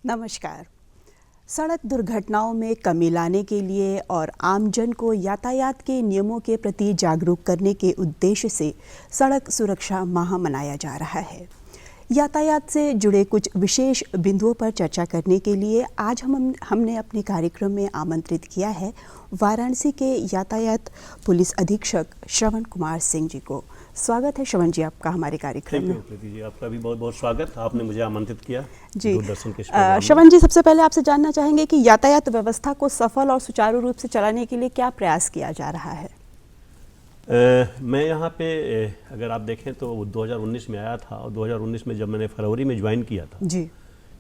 नमस्कार। सड़क दुर्घटनाओं में कमी लाने के लिए और आमजन को यातायात के नियमों के प्रति जागरूक करने के उद्देश्य से सड़क सुरक्षा माह मनाया जा रहा है। यातायात से जुड़े कुछ विशेष बिंदुओं पर चर्चा करने के लिए आज हमने अपने कार्यक्रम में आमंत्रित किया है वाराणसी के यातायात पुलिस अधीक्षक श्रवण कुमार सिंह जी को। स्वागत है श्रवण जी आपका हमारे कार्यक्रम में। प्रीति जी, आपका भी बहुत बहुत स्वागत। आपने मुझे आमंत्रित किया जी। दूरदर्शन के प्रोग्राम में। श्रवण जी, सबसे पहले आपसे जानना चाहेंगे कि यातायात व्यवस्था को सफल और सुचारू रूप से चलाने के लिए क्या प्रयास किया जा रहा है? मैं यहाँ पे अगर आप देखें तो 2019 में आया था और 2019 में जब मैंने फरवरी में ज्वाइन किया था जी,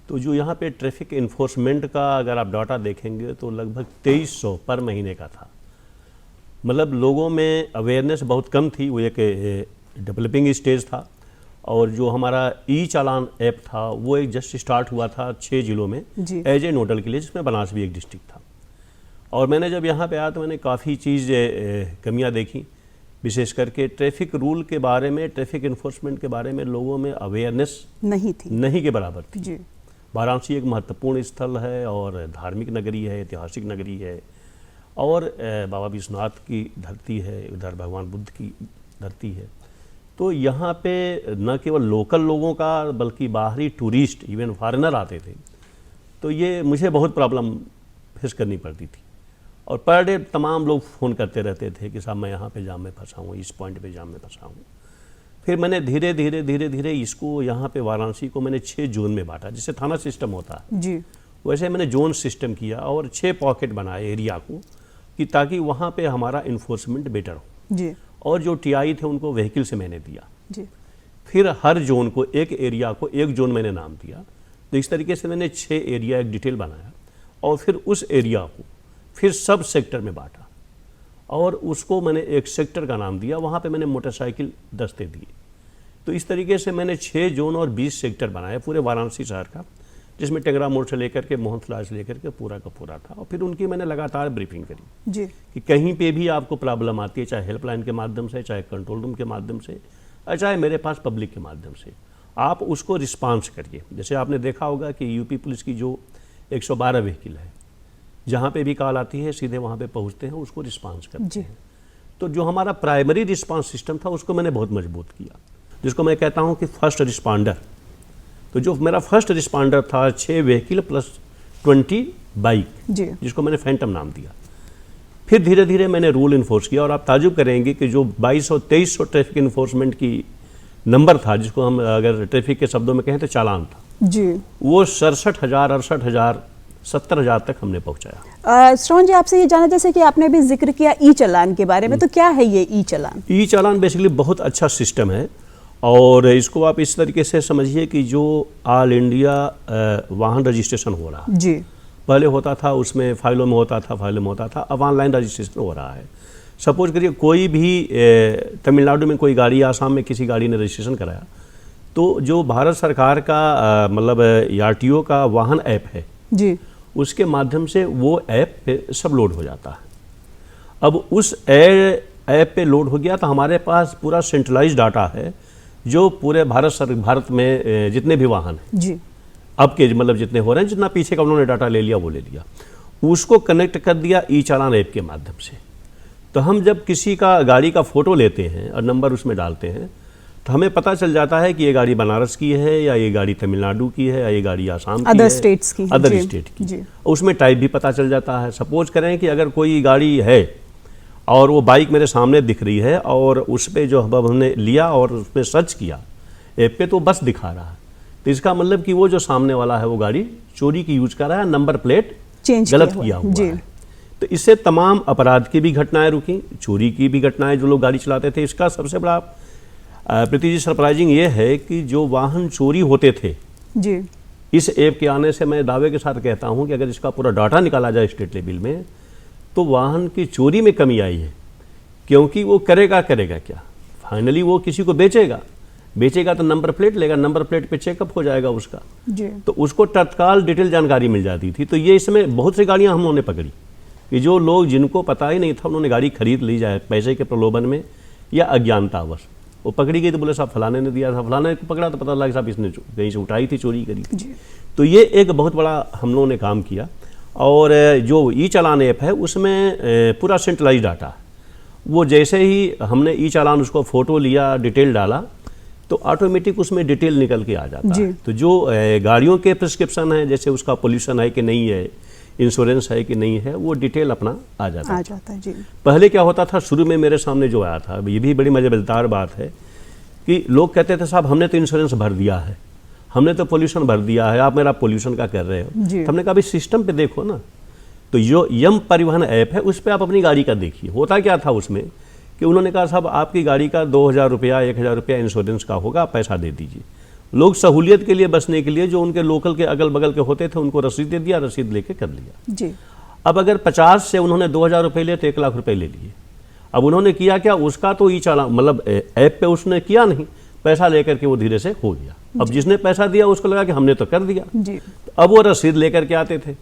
तो जो यहाँ पे ट्रैफिक इन्फोर्समेंट का अगर आप डाटा देखेंगे तो लगभग 2300 पर महीने का था। मतलब लोगों में अवेयरनेस बहुत कम थी, वो एक डेवलपिंग स्टेज था। और जो हमारा ई चालान ऐप था वो एक जस्ट स्टार्ट हुआ था 6 जिलों में एज ए नोडल के लिए, जिसमें बनास भी एक डिस्ट्रिक्ट था। और मैंने जब यहाँ पे आया तो मैंने काफ़ी चीज़ कमियाँ देखी, विशेष करके ट्रैफिक रूल के बारे में, ट्रैफिक इन्फोर्समेंट के बारे में लोगों में अवेयरनेस नहीं के बराबर थी जी। वाराणसी एक महत्वपूर्ण स्थल है और धार्मिक नगरी है, ऐतिहासिक नगरी है और बाबा विश्वनाथ की धरती है, उधर भगवान बुद्ध की धरती है। तो यहाँ पे न केवल लोकल लोगों का बल्कि बाहरी टूरिस्ट, इवन फॉरेनर आते थे। तो ये मुझे बहुत प्रॉब्लम फेस करनी पड़ती थी और पर डे तमाम लोग फ़ोन करते रहते थे कि साहब मैं यहाँ पे जाम में फंसा हूँ, इस पॉइंट पे जाम में फंसा हूँ। फिर मैंने धीरे धीरे इसको यहाँ पे वाराणसी को मैंने 6 जोन में बांटा, जिससे थाना सिस्टम होता है जी। वैसे मैंने जोन सिस्टम किया और 6 पॉकेट बनाए एरिया को, कि ताकि वहाँ पे हमारा इन्फोर्समेंट बेटर हो जी। और जो टीआई थे उनको व्हीकल से मैंने दिया जी। फिर हर जोन को, एक एरिया को एक जोन मैंने नाम दिया। तो इस तरीके से मैंने 6 एरिया एक डिटेल बनाया और फिर उस एरिया को फिर सब सेक्टर में बांटा और उसको मैंने एक सेक्टर का नाम दिया। वहाँ पे मैंने मोटरसाइकिल दस्ते दिए। तो इस तरीके से मैंने 6 जोन और 20 सेक्टर बनाए पूरे वाराणसी शहर का, जिसमें टेंगरा मोड़ से लेकर के मोहनलाल से लेकर के पूरा का पूरा था। और फिर उनकी मैंने लगातार ब्रीफिंग करी जी। कि कहीं पे भी आपको प्रॉब्लम आती है, चाहे हेल्पलाइन के माध्यम से, चाहे कंट्रोल रूम के माध्यम से, और चाहे मेरे पास पब्लिक के माध्यम से, आप उसको रिस्पांस करिए। जैसे आपने देखा होगा कि यूपी पुलिस की जो 112 व्हीकल है, जहाँ पे भी कॉल आती है सीधे वहाँ पे पहुँचते हैं, उसको रिस्पांस करते हैं। तो जो हमारा प्राइमरी रिस्पांस सिस्टम था उसको मैंने बहुत मजबूत किया, जिसको मैं कहता हूँ कि फर्स्ट रिस्पांडर। तो जो मेरा फर्स्ट रिस्पांडर था 6 व्हीकल प्लस 20 बाइक, जिसको मैंने फैंटम नाम दिया। फिर धीरे धीरे मैंने रूल इन्फोर्स किया और आप ताजुब करेंगे कि जो 2200-2300 ट्रैफिक इन्फोर्समेंट की नंबर था, जिसको हम अगर ट्रैफिक के शब्दों में कहें तो चालान था जी, वो 67,000, 68,000, 70,000 तक हमने पहुंचाया। श्रवण जी, आपसे ये जाना, जैसे कि आपने भी जिक्र किया ई चालान के बारे में, तो क्या है ये ई चालान? ई चालान बेसिकली बहुत अच्छा सिस्टम है और इसको आप इस तरीके से समझिए कि जो ऑल इंडिया वाहन रजिस्ट्रेशन हो रहा है जी। पहले होता था उसमें फाइलों में होता था, अब ऑनलाइन रजिस्ट्रेशन हो रहा है। सपोज करिए कोई भी तमिलनाडु में कोई गाड़ी, आसाम में किसी गाड़ी ने रजिस्ट्रेशन कराया, तो जो भारत सरकार का मतलब आरटीओ का वाहन ऐप है जी, उसके माध्यम से वो ऐप पे सब लोड हो जाता है। अब उस ऐप पे लोड हो गया तो हमारे पास पूरा सेंट्रलाइज डाटा है, जो पूरे भारत में जितने भी वाहन हैं जी, अब के मतलब जितने हो रहे हैं, जितना पीछे का उन्होंने डाटा ले लिया वो ले लिया, उसको कनेक्ट कर दिया ई चालान ऐप के माध्यम से। तो हम जब किसी का गाड़ी का फोटो लेते हैं और नंबर उसमें डालते हैं तो हमें पता चल जाता है कि ये गाड़ी बनारस की है या ये गाड़ी तमिलनाडु की है या ये गाड़ी आसाम की है, अदर स्टेट की। उसमें टाइप भी पता चल जाता है। सपोज करें कि अगर कोई गाड़ी है और वो बाइक मेरे सामने दिख रही है और उस पर जो हमने लिया और उस पर सर्च किया ऐप पे, तो बस दिखा रहा है, तो इसका मतलब कि वो जो सामने वाला है वो गाड़ी चोरी की यूज कर रहा है, नंबर प्लेट गलत किया हुआ है। तो इससे तमाम अपराध की भी घटनाएं रुकी, चोरी की भी घटनाएं जो लोग गाड़ी चलाते थे। इसका सबसे बड़ा प्रीति जी सरप्राइजिंग ये है कि जो वाहन चोरी होते थे जी, इस ऐप के आने से मैं दावे के साथ कहता हूं कि अगर इसका पूरा डाटा निकाला जाए स्टेट लेवल में, तो वाहन की चोरी में कमी आई है। क्योंकि वो करेगा क्या, फाइनली वो किसी को बेचेगा तो नंबर प्लेट लेगा, नंबर प्लेट पे चेकअप हो जाएगा उसका जी। तो उसको तत्काल डिटेल जानकारी मिल जाती थी। तो ये इसमें बहुत सी गाड़ियां हम लोगों ने पकड़ी कि जो लोग जिनको पता ही नहीं था, उन्होंने गाड़ी खरीद ली जाए पैसे के प्रलोभन में या अज्ञानतावश, वो पकड़ी गई तो बोले साहब फलाने ने दिया था, फलाने को पकड़ा तो पता लगा साहब इसने कहीं से उठाई थी, चोरी करी थी। तो ये एक बहुत बड़ा हम लोगों ने काम किया। और जो ई चालान ऐप है उसमें पूरा सेंट्रलाइज डाटा, वो जैसे ही हमने ई चालान उसको फ़ोटो लिया, डिटेल डाला, तो ऑटोमेटिक उसमें डिटेल निकल के आ जाता है। तो जो गाड़ियों के प्रिस्क्रिप्शन है, जैसे उसका पोल्यूशन है कि नहीं है, इंश्योरेंस है कि नहीं है, वो डिटेल अपना आ जाता है जी। पहले क्या होता था, शुरू में मेरे सामने जो आया था, ये भी बड़ी मजेदार बात है कि लोग कहते थे साहब हमने तो इंश्योरेंस भर दिया है, हमने तो पोल्यूशन भर दिया है, आप मेरा पोल्यूशन का कर रहे हो। तो हमने कहा भाई सिस्टम पे देखो ना। तो जो यम परिवहन ऐप है उस पर आप अपनी गाड़ी का देखिए। होता क्या था उसमें कि उन्होंने कहा साहब आपकी गाड़ी का 2000 रुपया 1000 रुपया इंश्योरेंस का होगा, आप पैसा दे दीजिए। लोग सहूलियत के लिए, बचने के लिए, जो उनके लोकल के अगल बगल के होते थे उनको रसीद दे दिया, रसीद लेके कर लिया जी। अब अगर 50 से उन्होंने 2000 रुपये लिए तो 1 लाख रुपए ले लिए। अब उन्होंने किया क्या, उसका तो ई चालान मतलब ऐप पे उसने किया नहीं, पैसा लेकर के वो धीरे से हो गया। अब जिसने पैसा दिया उसको लगा कि हमने तो कर दिया जी। तो अब वो रसीद लेकर के आते थे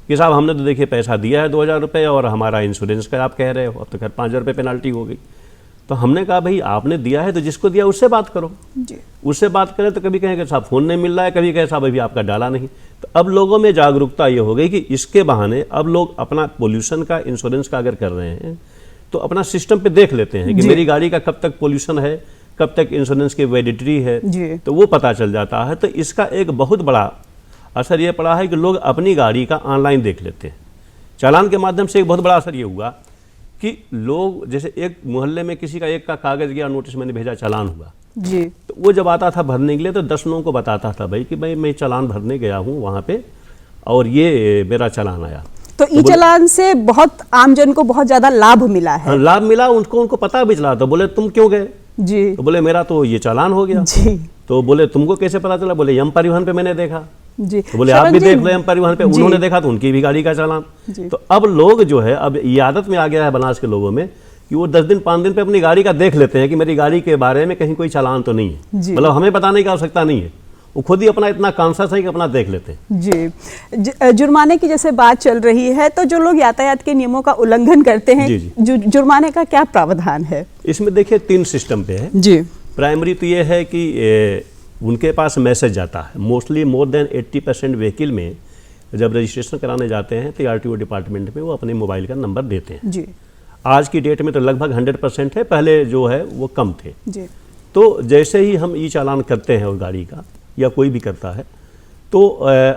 कि साहब हमने तो देखिए पैसा दिया है 2000 रुपये और हमारा इंश्योरेंस का आप कह रहे हो, अब तो खैर 5000 रुपये पेनाल्टी हो गई। तो हमने कहा भाई आपने दिया है तो जिसको दिया उससे बात करो जी। उससे बात करें तो कभी कहें कि साहब फ़ोन नहीं मिल रहा है, कभी कहें साहब अभी आपका डाला नहीं। तो अब लोगों में जागरूकता ये हो गई कि इसके बहाने अब लोग अपना पोल्यूशन का इंश्योरेंस का अगर कर रहे हैं तो अपना सिस्टम पे देख लेते हैं कि मेरी गाड़ी का कब तक पोल्यूशन है, कब तक इंश्योरेंस की वैलिडिटी है, तो वो पता चल जाता है। तो इसका एक बहुत बड़ा असर ये पड़ा है कि लोग अपनी गाड़ी का ऑनलाइन देख लेते हैं। चालान के माध्यम से एक बहुत बड़ा असर ये हुआ कि लोग, जैसे एक मोहल्ले में किसी का एक का कागज़ गया, नोटिस मैंने भेजा, चालान हुआ जी, तो वो जब आता था भरने के लिए तो 10 लोगों को बताता था भाई कि भाई मैं चालान भरने गया हूँ वहाँ पे और ये मेरा चालान आया। तो ई चालान से बहुत आमजन को बहुत ज़्यादा लाभ मिला है। हाँ, लाभ मिला, उनको पता भी चला। तो बोले तुम क्यों गए जी, तो बोले मेरा तो ये चालान हो गया जी। तो बोले तुमको कैसे पता चला, बोले यम परिवहन पे मैंने देखा जी। तो बोले आप भी देख लो यम परिवहन पे, उन्होंने देखा तो उनकी भी गाड़ी का चालान। तो अब लोग जो है, अब ये आदत में आ गया है बनास के लोगों में कि वो 10 दिन 5 दिन पे अपनी गाड़ी का देख लेते हैं कि मेरी गाड़ी के बारे में कहीं कोई चालान तो नहीं है। मतलब हमें बताने की आवश्यकता नहीं है, वो खुद ही अपना इतना कॉन्शियस है कि अपना देख लेते हैं। जी। जुर्माने की जैसे बात चल रही है तो जो लोग यातायात के नियमों का उल्लंघन करते हैं, जुर्माने का क्या प्रावधान है इसमें? देखिए 3 सिस्टम पे है जी। प्राइमरी तो ये है कि उनके पास मैसेज जाता है। मोस्टली मोर देन 80% व्हीकल में जब रजिस्ट्रेशन कराने जाते हैं तो आरटीओ डिपार्टमेंट में वो अपने मोबाइल का नंबर देते हैं जी। आज की डेट में तो लगभग 100% है, पहले जो है वो कम थे जी। तो जैसे ही हम ई चालान करते हैं उस गाड़ी का या कोई भी करता है तो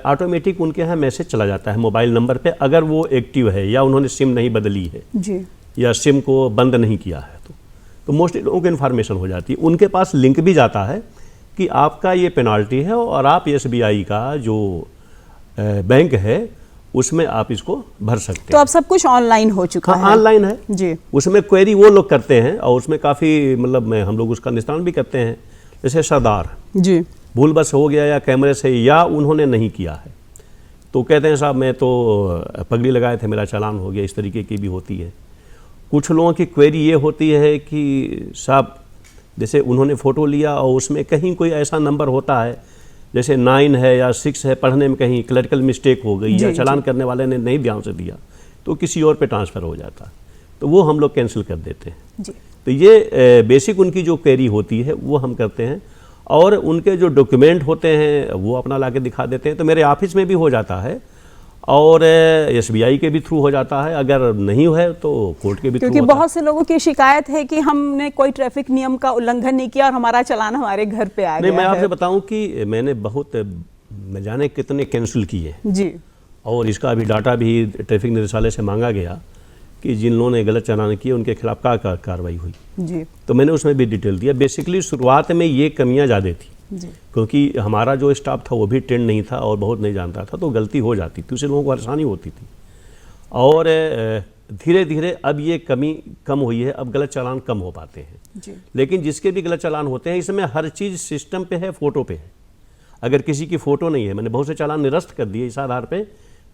ऑटोमेटिक उनके यहाँ मैसेज चला जाता है मोबाइल नंबर पे, अगर वो एक्टिव है या उन्होंने सिम नहीं बदली है जी। या सिम को बंद नहीं किया है तो मोस्टली लोगों को इन्फॉर्मेशन हो जाती है। उनके पास लिंक भी जाता है कि आपका ये पेनाल्टी है और आप SBI का जो बैंक है उसमें आप इसको भर सकते हैं। तो अब सब कुछ ऑनलाइन हो चुका है? ऑनलाइन है जी। उसमें क्वेरी वो लोग करते हैं और उसमें काफ़ी मतलब हम लोग उसका निस्तारण भी करते हैं। जैसे सरदार जी, भूल बस हो गया या कैमरे से या उन्होंने नहीं किया है तो कहते हैं साहब मैं तो पगड़ी लगाए थे मेरा चालान हो गया, इस तरीके की भी होती है। कुछ लोगों की क्वेरी ये होती है कि साहब जैसे उन्होंने फ़ोटो लिया और उसमें कहीं कोई ऐसा नंबर होता है जैसे 9 है या 6 है, पढ़ने में कहीं क्लरिकल मिस्टेक हो गई या चालान करने वाले ने नहीं ध्यान से दिया तो किसी और पे ट्रांसफ़र हो जाता है तो वो हम लोग कैंसिल कर देते हैं जी। तो ये बेसिक उनकी जो क्वेरी होती है वो हम करते हैं और उनके जो डॉक्यूमेंट होते हैं वो अपना ला के दिखा देते हैं। तो मेरे ऑफिस में भी हो जाता है और SBI के भी थ्रू हो जाता है, अगर नहीं है तो कोर्ट के भी थ्रू। क्योंकि बहुत से लोगों की शिकायत है कि हमने कोई ट्रैफिक नियम का उल्लंघन नहीं किया और हमारा चालान हमारे घर पे आ गया। नहीं, मैं आपसे बताऊं कि मैंने बहुत न जाने कितने कैंसिल किए जी, और इसका अभी डाटा भी ट्रैफिक निदेशालय से मांगा गया कि जिन लोगों ने गलत चालान किए उनके खिलाफ क्या कार्रवाई हुई जी। तो मैंने उसमें भी डिटेल दिया। बेसिकली शुरुआत में ये कमियां ज़्यादा थी क्योंकि हमारा जो स्टाफ था वो भी ट्रेंड नहीं था और बहुत नहीं जानता था तो गलती हो जाती थी, उससे लोगों को परेशानी होती थी। और धीरे धीरे अब ये कमी कम हुई है, अब गलत चालान कम हो पाते हैं जी। लेकिन जिसके भी गलत चालान होते हैं इसमें हर चीज़ सिस्टम पे है, फ़ोटो पे है। अगर किसी की फ़ोटो नहीं है, मैंने बहुत से चालान निरस्त कर दिए इस आधार पर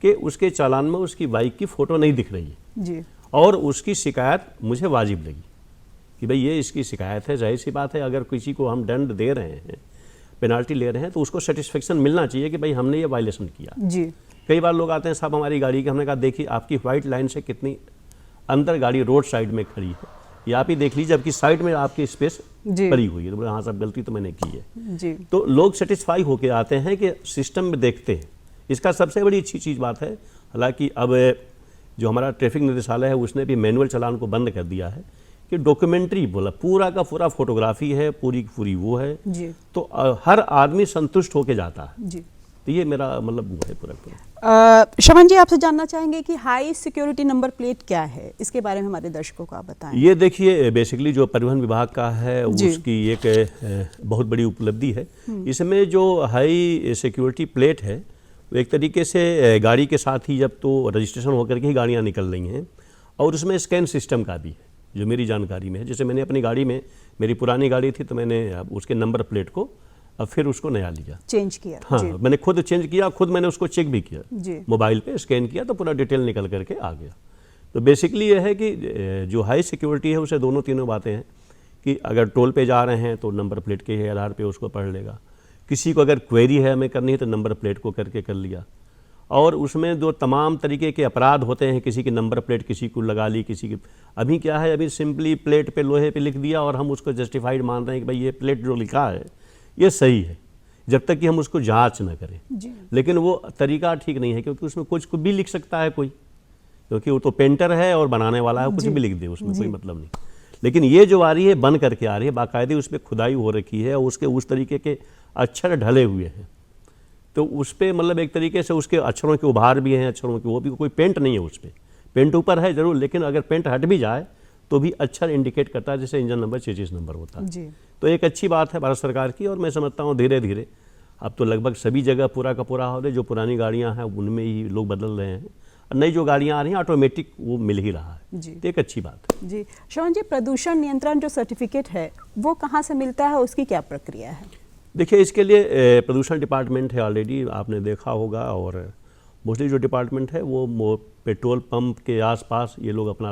कि उसके चालान में उसकी बाइक की फ़ोटो नहीं दिख रही है जी। और उसकी शिकायत मुझे वाजिब लगी कि भाई ये इसकी शिकायत है। जाहिर सी बात है अगर किसी को हम दंड दे रहे हैं, पेनाल्टी ले रहे हैं तो उसको सेटिस्फेक्शन मिलना चाहिए कि भाई हमने ये वायलेशन किया जी। कई बार लोग आते हैं साहब हमारी गाड़ी की, हमने कहा देखिए आपकी वाइट लाइन से कितनी अंदर गाड़ी रोड साइड में खड़ी है, ये आप ही देख लीजिए, जबकि साइड में आपकी स्पेस जी। पड़ी हुई है। तो बोले हाँ साहब गलती तो मैंने की है। जी तो लोग सेटिस्फाई होके आते हैं कि सिस्टम में देखते हैं। इसका सबसे बड़ी अच्छी चीज़ बात है, हालांकि अब जो हमारा ट्रैफिक निदेशालय है उसने भी मैनुअल चालान को बंद कर दिया है कि डॉक्यूमेंट्री बोला पूरा का पूरा फोटोग्राफी है, पूरी की पूरी वो है। जी तो हर आदमी संतुष्ट होके जाता है। जी। तो ये मेरा मतलब वो है पूरा। श्रवण जी, आपसे जानना चाहेंगे कि हाई सिक्योरिटी नंबर प्लेट क्या है, इसके बारे में हमारे दर्शकों को आप बताएं। ये देखिए बेसिकली जो परिवहन विभाग का है जी। उसकी एक बहुत बड़ी उपलब्धि है। इसमें जो हाई सिक्योरिटी प्लेट है वो एक तरीके से गाड़ी के साथ ही जब तो रजिस्ट्रेशन होकर के ही गाड़ियाँ निकल रही हैं, और उसमें स्कैन सिस्टम का भी है जो मेरी जानकारी में है। जैसे मैंने अपनी गाड़ी में, मेरी पुरानी गाड़ी थी तो मैंने उसके नंबर प्लेट को अब फिर उसको नया लिया, चेंज किया। हाँ जी मैंने खुद चेंज किया, खुद मैंने उसको चेक भी किया, जी मोबाइल पे स्कैन किया तो पूरा डिटेल निकल करके आ गया। तो बेसिकली ये है कि जो हाई सिक्योरिटी है उसे दोनों तीनों बातें हैं कि अगर टोल पे जा रहे हैं तो नंबर प्लेट के आधार पे उसको पढ़ लेगा, किसी को अगर क्वेरी है हमें करनी है तो नंबर प्लेट को करके कर लिया, और उसमें जो तमाम तरीके के अपराध होते हैं, किसी की नंबर प्लेट किसी को लगा ली, किसी की अभी क्या है, अभी सिंपली प्लेट पे लोहे पे लिख दिया और हम उसको जस्टिफाइड मान रहे हैं कि भाई ये प्लेट जो लिखा है ये सही है, जब तक कि हम उसको जांच न करें। जी लेकिन वो तरीका ठीक नहीं है, क्योंकि उसमें कुछ भी लिख सकता है कोई, क्योंकि वो तो पेंटर है और बनाने वाला है, कुछ भी लिख दे उसमें कोई मतलब नहीं। लेकिन ये जो आ रही है बन करके आ रही है, बाकायदे उस पर खुदाई हो रखी है और उसके उस तरीके के अक्षर ढले हुए हैं, तो उस पर मतलब एक तरीके से उसके अक्षरों के उभार भी हैं, अक्षरों के वो भी, कोई पेंट नहीं है उस पर, पेंट ऊपर है जरूर, लेकिन अगर पेंट हट भी जाए तो भी अक्षर इंडिकेट करता है, जैसे इंजन नंबर 33 नंबर होता है। जी तो एक अच्छी बात है भारत सरकार की, और मैं समझता हूँ धीरे धीरे अब तो लगभग सभी जगह पूरा का पूरा हो रहा है। जो पुरानी गाड़ियाँ हैं उनमें ही लोग बदल रहे हैं, और नई जो गाड़ियाँ आ रही हैं ऑटोमेटिक वो मिल ही रहा है। जी तो एक अच्छी बात है। जी। श्रवण जी, प्रदूषण नियंत्रण जो सर्टिफिकेट है वो कहाँ से मिलता है, उसकी क्या प्रक्रिया है? देखिए इसके लिए प्रदूषण डिपार्टमेंट है, ऑलरेडी आपने देखा होगा, और मोस्टली जो डिपार्टमेंट है वो पेट्रोल पंप के आसपास ये लोग अपना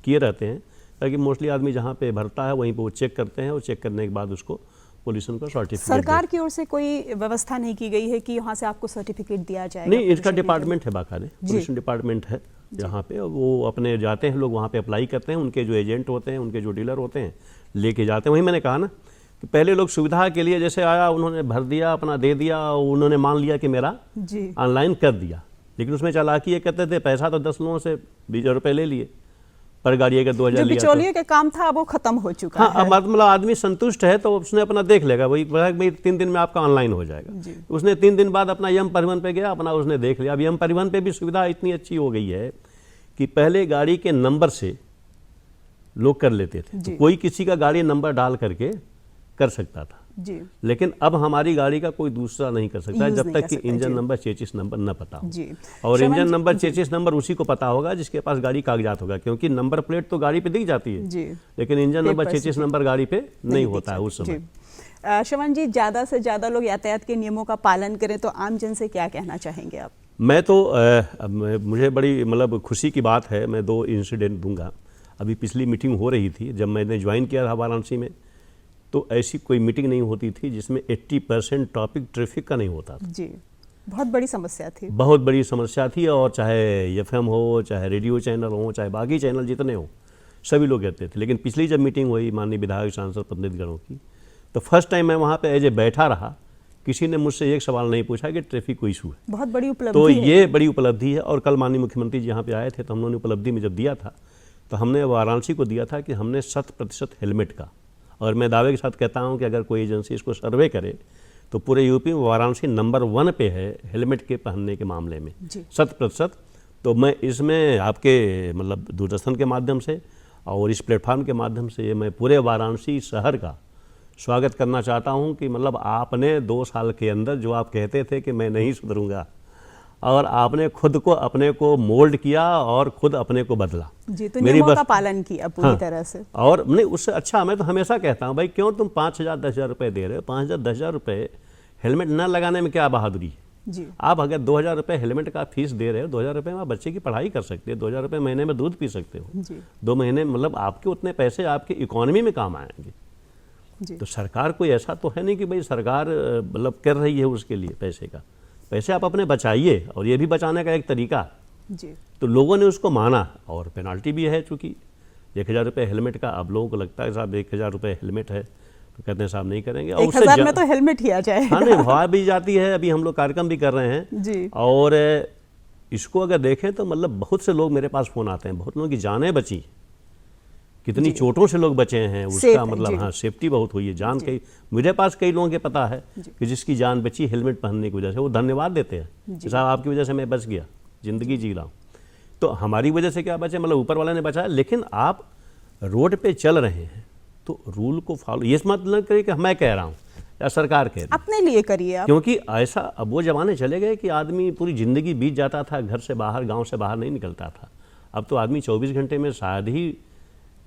किए रहते हैं, ताकि मोस्टली आदमी जहाँ पे भरता है वहीं पे वो चेक करते हैं, और चेक करने के बाद उसको पोल्यूशन का सर्टिफिकेट। सरकार की ओर से कोई व्यवस्था नहीं की गई है कि वहाँ से आपको सर्टिफिकेट दिया जाएगा? नहीं, इसका डिपार्टमेंट है बाकायदे, पोल्यूशन डिपार्टमेंट है जहाँ पे वो अपने जाते हैं लोग, वहाँ पे अप्लाई करते हैं, उनके जो एजेंट होते हैं, उनके जो डीलर होते हैं लेके जाते हैं। वही मैंने कहा ना कि पहले लोग सुविधा के लिए जैसे आया उन्होंने भर दिया, अपना दे दिया, उन्होंने मान लिया कि मेरा जी ऑनलाइन कर दिया, लेकिन उसमें चालाकी ये कहते थे पैसा तो 10 लोगों से 20 रुपये ले लिए पर गाड़ी, अगर 2000 जो लिया तो बिचौलियों का काम था वो खत्म हो चुका हाँ, है। अब मतलब आदमी संतुष्ट है तो उसने अपना देख लेगा, वही भाई 3 दिन में आपका ऑनलाइन हो जाएगा। जी। उसने 3 दिन बाद अपना यम परिवहन पे गया, अपना उसने देख लिया। अब यम परिवहन पे भी सुविधा इतनी अच्छी हो गई है कि पहले गाड़ी के नंबर से लोग कर लेते थे, तो कोई किसी का गाड़ी नंबर डाल करके कर सकता था, जी लेकिन अब हमारी गाड़ी का कोई दूसरा नहीं कर सकता यूज़ जब नहीं तक कर कि सकता, इंजन जी। नंबर 33 नंबर न पता हो। जी। और श्रवण इंजन जी- नंबर 33 नंबर उसी को पता होगा जिसके पास गाड़ी कागजात होगा, क्योंकि नंबर प्लेट तो गाड़ी पे दिख जाती है, जी लेकिन इंजन नंबर पेपर से, 33 जी। नंबर गाड़ी पे नहीं नहीं होता है दिख उस सकती। समय। जी। श्रवण जी, ज़्यादा से ज़्यादा लोग यातायात के नियमों का पालन करें तो आम जन से क्या कहना चाहेंगे आप? मैं तो मुझे बड़ी मतलब खुशी की बात है, मैं 2 इंसिडेंट दूंगा। अभी पिछली मीटिंग हो रही थी जब मैंने ज्वाइन किया था वाराणसी में, तो ऐसी कोई मीटिंग नहीं होती थी जिसमें 80% टॉपिक ट्रैफिक का नहीं होता था। जी, बहुत बड़ी समस्या थी। बहुत बड़ी समस्या थी, और चाहे एफएम हो, चाहे रेडियो चैनल हो, चाहे बाकी चैनल जितने हो, सभी लोग कहते थे। लेकिन पिछली जब मीटिंग हुई माननीय विधायक सांसद प्रतिनिधिगणों की, तो फर्स्ट टाइम मैं वहाँ पे एज ए बैठा रहा, किसी ने मुझसे एक सवाल नहीं पूछा कि ट्रैफिक को इशू है। बहुत बड़ी उपलब्धि तो है। ये बड़ी उपलब्धि है। और कल माननीय मुख्यमंत्री जी यहाँ पे आए थे, तो हम लोगों ने उपलब्धि में जब दिया था तो हमने वाराणसी को दिया था कि हमने 100% हेलमेट का, और मैं दावे के साथ कहता हूँ कि अगर कोई एजेंसी इसको सर्वे करे तो पूरे यूपी में वाराणसी नंबर 1 पे है हेलमेट के पहनने के मामले में, जी। 100%। तो मैं इसमें आपके मतलब दूरदर्शन के माध्यम से और इस प्लेटफॉर्म के माध्यम से मैं पूरे वाराणसी शहर का स्वागत करना चाहता हूं कि मतलब आपने 2 साल के अंदर जो आप कहते थे कि मैं नहीं सुधरूंगा, और आपने खुद को अपने को मोल्ड किया और खुद अपने को बदला। जी, तो मेरी नियमों बस- का पालन किया पूरी हाँ, तरह से। और नहीं उससे अच्छा मैं तो हमेशा कहता हूं भाई क्यों तुम 5,000 10,000 रुपये दे रहे हो, 5,000 10,000 रुपये हेलमेट न लगाने में क्या बहादुरी है। जी आप अगर 2,000 रुपये हेलमेट का फीस दे रहे हो, 2,000 रुपये में आप बच्चे की पढ़ाई कर सकते हो, 2,000 रुपये महीने में दूध पी सकते हो, जी 2 महीने मतलब आपके उतने पैसे आपकी इकोनॉमी में काम आएंगे। जी तो सरकार कोई ऐसा तो है नहीं कि भाई सरकार मतलब कर रही है उसके लिए पैसे आप अपने बचाइए, और ये भी बचाने का एक तरीका। जी तो लोगों ने उसको माना, और पेनाल्टी भी है चूँकि 1,000 रुपये हेलमेट का, अब लोगों को लगता है साहब 1,000 रुपये हेलमेट है, तो कहते हैं साहब नहीं करेंगे। और 1,000 में तो हेलमेट ही आ जाएगा। हाँ नहीं, हवा भी जाती है। अभी हम लोग कार्यक्रम भी कर रहे हैं जी। और इसको अगर देखें तो मतलब बहुत से लोग मेरे पास फ़ोन आते हैं, बहुत लोगों की जानें बची, कितनी चोटों से लोग बचे हैं, उसका मतलब हाँ सेफ्टी बहुत हुई है। जान कई मेरे पास कई लोगों के पता है कि जिसकी जान बची हेलमेट पहनने की वजह से, वो धन्यवाद देते हैं कि साहब आपकी वजह से मैं बच गया, ज़िंदगी जी रहा हूँ। तो हमारी वजह से क्या बचे, मतलब ऊपर वाले ने बचाया। लेकिन आप रोड पे चल रहे हैं तो रूल को फॉलो, ये मतलब करिए कि मैं कह रहा हूँ या सरकार कह रही है, अपने लिए करिए आप। क्योंकि ऐसा अब वो जमाने चले गए कि आदमी पूरी ज़िंदगी बीत जाता था, घर से बाहर, गांव से बाहर नहीं निकलता था। अब तो आदमी 24 घंटे में शायद ही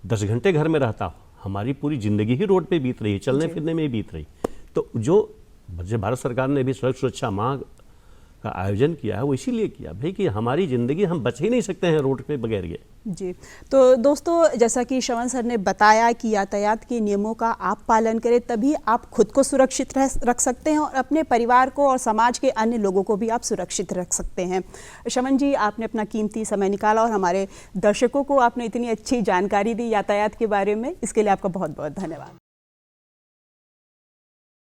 10 घंटे घर में रहता हो। हमारी पूरी ज़िंदगी ही रोड पे बीत रही है, चलने फिरने में ही बीत रही। तो जो भारत सरकार ने भी सड़क सुरक्षा माह का आयोजन किया है, वो इसीलिए किया भाई कि हमारी ज़िंदगी हम बच ही नहीं सकते हैं रोड पे बगैर ये। जी, तो दोस्तों जैसा कि श्रवण सर ने बताया कि यातायात के नियमों का आप पालन करें, तभी आप खुद को सुरक्षित रख सकते हैं और अपने परिवार को और समाज के अन्य लोगों को भी आप सुरक्षित रख सकते हैं। श्रवण जी, आपने अपना कीमती समय निकाला और हमारे दर्शकों को आपने इतनी अच्छी जानकारी दी यातायात के बारे में, इसके लिए आपका बहुत बहुत धन्यवाद।